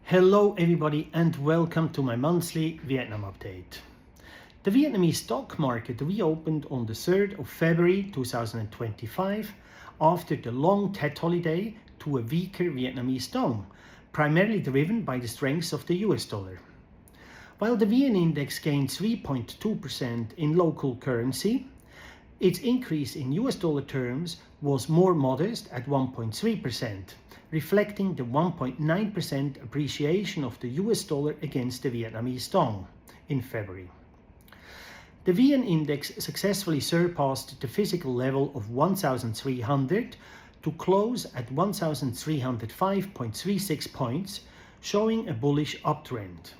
Hello everybody and welcome to my monthly Vietnam update. The Vietnamese stock market reopened on the 3rd of February 2025 after the long Tet holiday to a weaker Vietnamese dong, primarily driven by the strength of the US dollar. While the VN index gained 3.2% in local currency, its increase in US dollar terms was more modest at 1.3%, reflecting the 1.9% appreciation of the US dollar against the Vietnamese dong in February. The VN index successfully surpassed the physical level of 1,300 to close at 1,305.36 points, showing a bullish uptrend.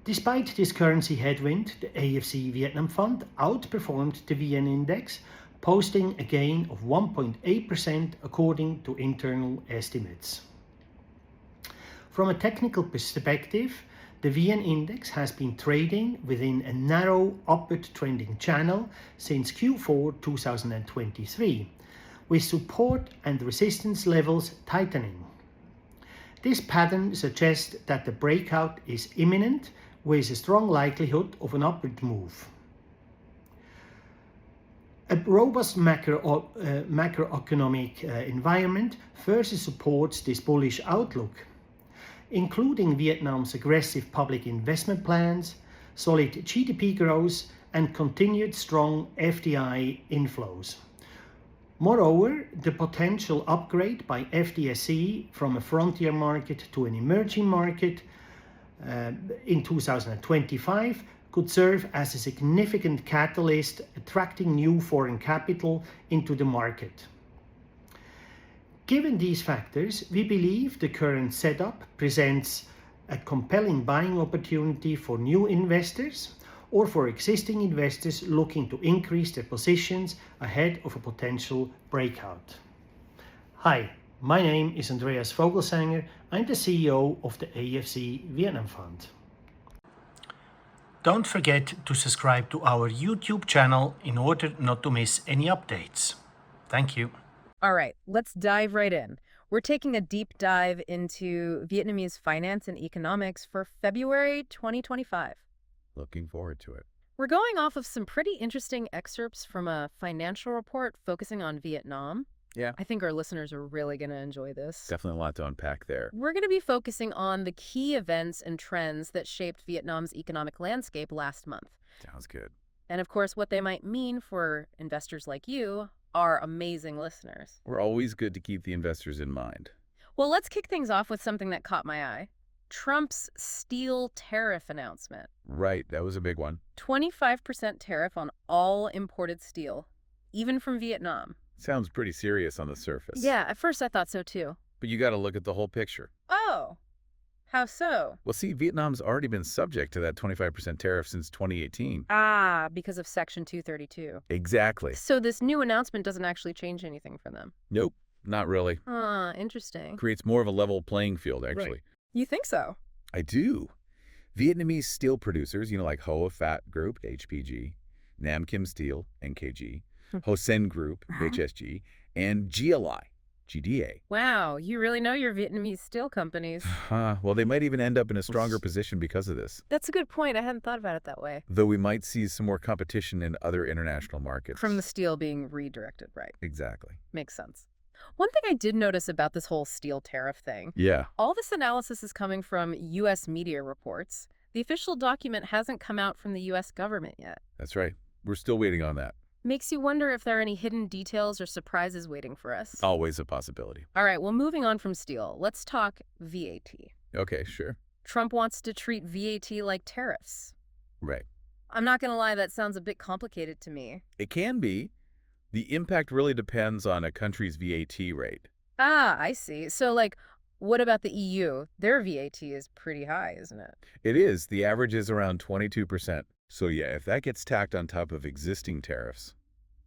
Despite this currency headwind, the AFC Vietnam Fund outperformed the VN index, posting a gain of 1.8% according to internal estimates. From a technical perspective, the VN index has been trading within a narrow upward trending channel since Q4 2023, with support and resistance levels tightening. This pattern suggests that the breakout is imminent, with a strong likelihood of an upward move. A robust macroeconomic environment further supports this bullish outlook, including Vietnam's aggressive public investment plans, solid GDP growth, and continued strong FDI inflows. Moreover, the potential upgrade by FDSE from a frontier market to an emerging market in 2025 could serve as a significant catalyst, attracting new foreign capital into the market. Given these factors, we believe the current setup presents a compelling buying opportunity for new investors or for existing investors looking to increase their positions ahead of a potential breakout. Hi, my name is Andreas Vogelsanger. I'm the CEO of the AFC Vietnam Fund. Don't forget to subscribe to our YouTube channel in order not to miss any updates. Thank you. All right, let's dive right in. We're taking a deep dive into Vietnamese finance and economics for February 2025. Looking forward to it. We're going off of some pretty interesting excerpts from a financial report focusing on Vietnam. Yeah. I think our listeners are really going to enjoy this. Definitely a lot to unpack there. We're going to be focusing on the key events and trends that shaped Vietnam's economic landscape last month. Sounds good. And of course, what they might mean for investors like you, our amazing listeners. We're always good to keep the investors in mind. Well, let's kick things off with something that caught my eye. Trump's steel tariff announcement. Right, that was a big one. 25% tariff on all imported steel, even from Vietnam. Sounds pretty serious on the surface. Yeah, at first I thought so too. But you got to look at the whole picture. Oh, how so? Well, see, Vietnam's already been subject to that 25% tariff since 2018. Ah, because of Section 232. Exactly. So this new announcement doesn't actually change anything for them. Nope, not really. Interesting. Creates more of a level playing field, actually. Right. You think so? I do. Vietnamese steel producers, like Hoa Phat Group, HPG, Nam Kim Steel, NKG, Ho Sen Group, HSG, and GLI, GDA. Wow, you really know your Vietnamese steel companies. Well, they might even end up in a stronger position because of this. That's a good point. I hadn't thought about it that way. Though we might see some more competition in other international markets. From the steel being redirected, right? Exactly. Makes sense. One thing I did notice about this whole steel tariff thing. Yeah. All this analysis is coming from U.S. media reports. The official document hasn't come out from the U.S. government yet. That's right. We're still waiting on that. Makes you wonder if there are any hidden details or surprises waiting for us. Always a possibility. All right, well, moving on from steel, let's talk VAT. Okay, sure. Trump wants to treat VAT like tariffs. Right. I'm not going to lie, that sounds a bit complicated to me. It can be. The impact really depends on a country's VAT rate. Ah, I see. So, what about the EU? Their VAT is pretty high, isn't it? It is. The average is around 22%. So yeah, if that gets tacked on top of existing tariffs.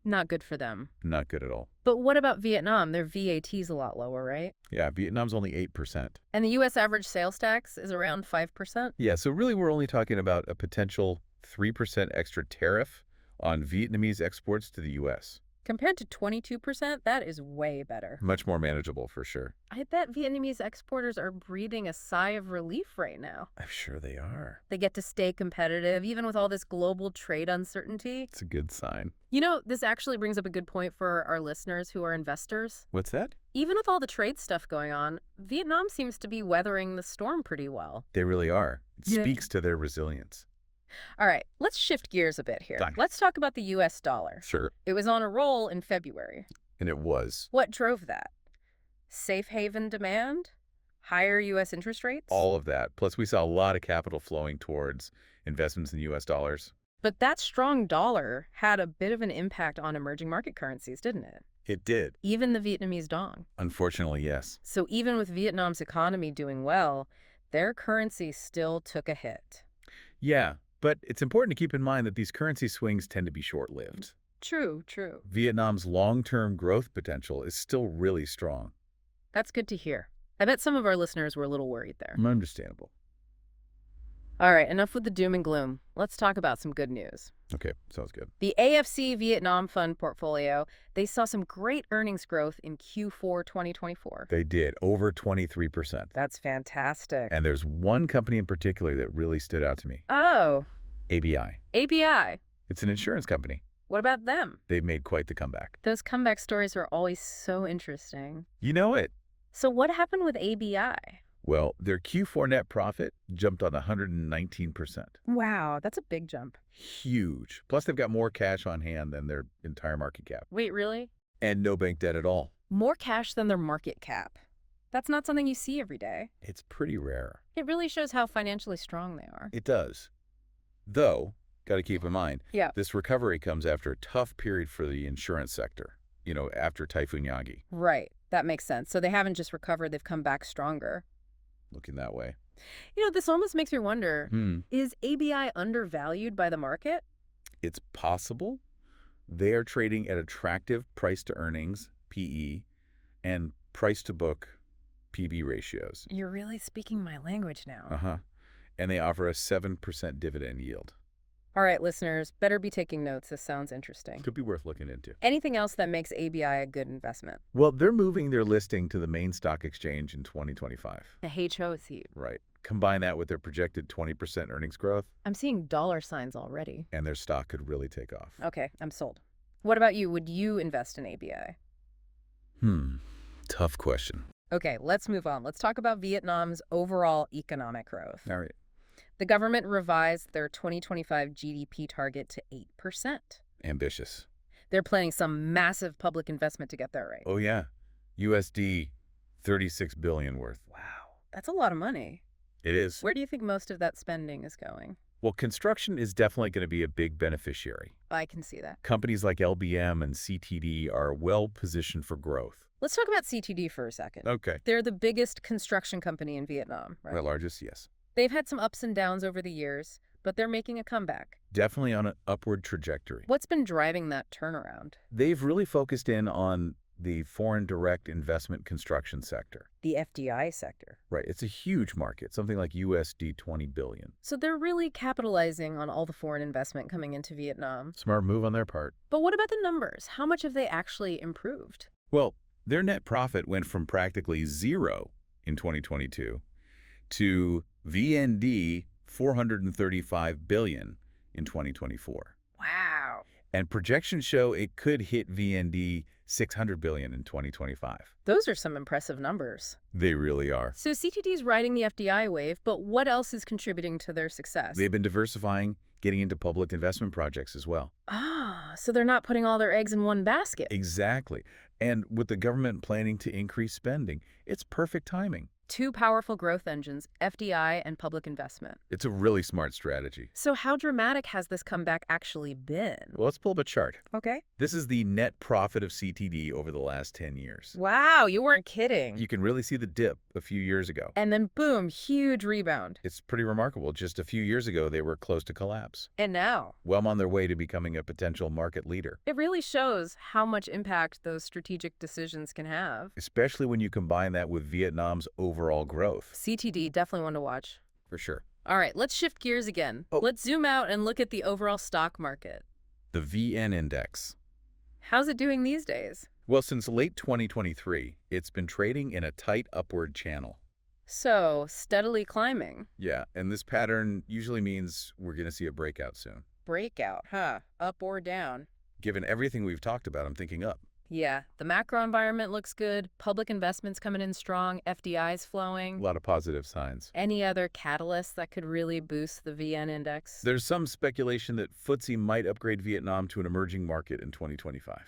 Not good for them. Not good at all. But what about Vietnam? Their VAT is a lot lower, right? Yeah, Vietnam's only 8%. And the U.S. average sales tax is around 5%? Yeah, so really we're only talking about a potential 3% extra tariff on Vietnamese exports to the U.S. Compared to 22%, that is way better. Much more manageable for sure. I bet Vietnamese exporters are breathing a sigh of relief right now. I'm sure they are. They get to stay competitive, even with all this global trade uncertainty. It's a good sign. You know, this actually brings up a good point for our listeners who are investors. What's that? Even with all the trade stuff going on, Vietnam seems to be weathering the storm pretty well. They really are. It Yeah. speaks to their resilience. All right, let's shift gears a bit here. Done. Let's talk about the US dollar. Sure. It was on a roll in February. And it was. What drove that? Safe haven demand? Higher US interest rates? All of that. Plus, we saw a lot of capital flowing towards investments in U.S. dollars. But that strong dollar had a bit of an impact on emerging market currencies, didn't it? It did. Even the Vietnamese dong. Unfortunately, yes. So even with Vietnam's economy doing well, their currency still took a hit. Yeah, but it's important to keep in mind that these currency swings tend to be short-lived. True, true. Vietnam's long-term growth potential is still really strong. That's good to hear. I bet some of our listeners were a little worried there. Understandable. All right, enough with the doom and gloom. Let's talk about some good news. Okay, sounds good. The AFC Vietnam Fund portfolio, they saw some great earnings growth in Q4 2024. They did, over 23%. That's fantastic. And there's one company in particular that really stood out to me, Oh, ABI. ABI. It's an insurance company. What about them? They've made quite the comeback. Those comeback stories are always so interesting. You know it. So what happened with ABI? Well, their Q4 net profit jumped on 119%. Wow, that's a big jump. Huge. Plus, they've got more cash on hand than their entire market cap. Wait, really? And no bank debt at all. More cash than their market cap. That's not something you see every day. It's pretty rare. It really shows how financially strong they are. It does. Though, got to keep in mind, Yeah. this recovery comes after a tough period for the insurance sector, after Typhoon Yagi. Right. That makes sense. So they haven't just recovered, they've come back stronger. Looking that way. This almost makes me wonder, is ABI undervalued by the market? It's possible. They are trading at attractive price to earnings, PE, and price to book, PB ratios. You're really speaking my language now. Uh-huh. And they offer a 7% dividend yield. All right, listeners, better be taking notes. This sounds interesting. Could be worth looking into. Anything else that makes ABI a good investment? Well, they're moving their listing to the main stock exchange in 2025. The HOC. Right. Combine that with their projected 20% earnings growth, I'm seeing dollar signs already. and their stock could really take off. Okay, I'm sold. What about you? Would you invest in ABI? Tough question. Okay, let's move on. Let's talk about Vietnam's overall economic growth. All right. The government revised their 2025 GDP target to 8%. Ambitious. They're planning some massive public investment to get that right. Oh, yeah. USD 36 billion worth. Wow, that's a lot of money. It is. Where do you think most of that spending is going? Well, construction is definitely going to be a big beneficiary. I can see that. Companies like LBM and CTD are well positioned for growth. Let's talk about CTD for a second. Okay. They're the biggest construction company in Vietnam, right? The largest, yes. They've had some ups and downs over the years, but they're making a comeback. Definitely on an upward trajectory. What's been driving that turnaround? They've really focused in on the foreign direct investment construction sector. The FDI sector. Right. It's a huge market, something like USD 20 billion. So they're really capitalizing on all the foreign investment coming into Vietnam. Smart move on their part. But what about the numbers? How much have they actually improved? Well, their net profit went from practically zero in 2022 to VND 435 billion in 2024. Wow. And projections show it could hit VND 600 billion in 2025. Those are some impressive numbers. They really are. So CTD's riding the FDI wave, but what else is contributing to their success? They've been diversifying, getting into public investment projects as well. So they're not putting all their eggs in one basket. Exactly. And with the government planning to increase spending, it's perfect timing. Two powerful growth engines, FDI and public investment. It's a really smart strategy. So how dramatic has this comeback actually been? Well, let's pull up a chart. Okay. This is the net profit of CTD over the last 10 years. Wow, you weren't kidding. You can really see the dip a few years ago. And then boom, huge rebound. It's pretty remarkable. Just a few years ago, they were close to collapse. And now? Well on their way to becoming a potential market leader. It really shows how much impact those strategic decisions can have. Especially when you combine that with Vietnam's overall growth. CTD, definitely one to watch. For sure. All right, let's shift gears again. Oh. Let's zoom out and look at the overall stock market. The VN index. How's it doing these days? Well, since late 2023, it's been trading in a tight upward channel. So, steadily climbing. Yeah, and this pattern usually means we're going to see a breakout soon. Breakout, huh? Up or down? Given everything we've talked about, I'm thinking up. Yeah, the macro environment looks good, public investments coming in strong, FDI's A flowing. lot of positive signs. Any other catalysts that could really boost the VN index? There's some speculation that FTSE might upgrade Vietnam to an emerging market in 2025.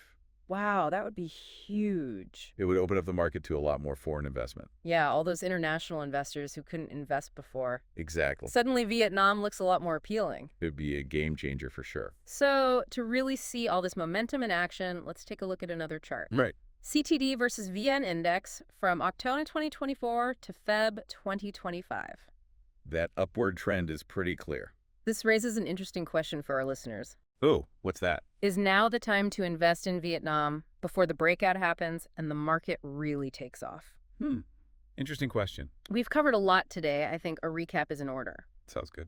Wow, that would be huge. It would open up the market to a lot more foreign investment. Yeah, all those international investors who couldn't invest before. Exactly. Suddenly, Vietnam looks a lot more appealing. It would be a game changer for sure. So, to really see all this momentum in action, let's take a look at another chart. Right. CTD versus VN index from October 2024 to Feb 2025. That upward trend is pretty clear. This raises an interesting question for our listeners. Oh, what's that? Is now the time to invest in Vietnam before the breakout happens and the market really takes off? Interesting question. We've covered a lot today. I think a recap is in order. Sounds good.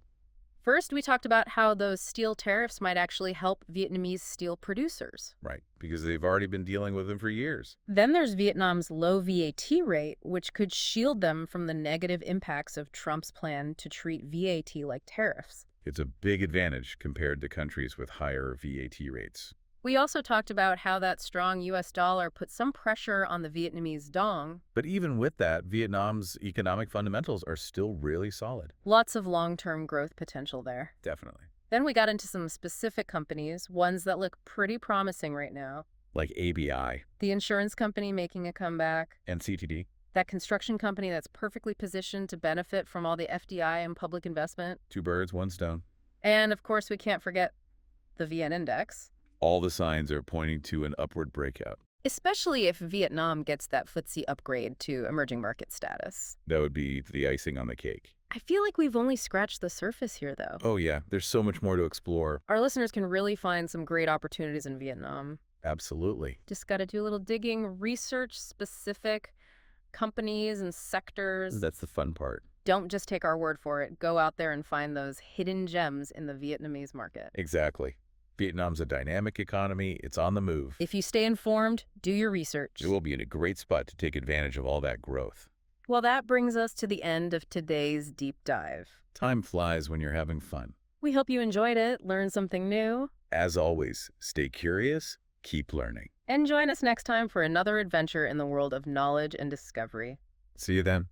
First, we talked about how those steel tariffs might actually help Vietnamese steel producers. Right, because they've already been dealing with them for years. Then there's Vietnam's low VAT rate, which could shield them from the negative impacts of Trump's plan to treat VAT like tariffs. It's a big advantage compared to countries with higher VAT rates. We also talked about how that strong US dollar put some pressure on the Vietnamese dong. But even with that, Vietnam's economic fundamentals are still really solid. Lots of long-term growth potential there. Definitely. Then we got into some specific companies, ones that look pretty promising right now. Like ABI The insurance company making a comeback. and CTD. That construction company that's perfectly positioned to benefit from all the FDI and public investment. 2 birds, 1 stone. And of course, we can't forget the VN index. All the signs are pointing to an upward breakout. Especially if Vietnam gets that FTSE upgrade to emerging market status. That would be the icing on the cake. I feel like we've only scratched the surface here, though. Oh yeah, there's so much more to explore. Our listeners can really find some great opportunities in Vietnam. Absolutely. Just got to do a little digging, research specific companies and sectors. That's the fun part. Don't just take our word for it. Go out there and find those hidden gems in the Vietnamese market. Exactly. Vietnam's a dynamic economy. It's on the move. If you stay informed, do your research. It will be in a great spot to take advantage of all that growth. Well, that brings us to the end of today's deep dive. Time flies when you're having fun. We hope you enjoyed it, learned something new, As always, stay curious, keep learning. and join us next time for another adventure in the world of knowledge and discovery. See you then.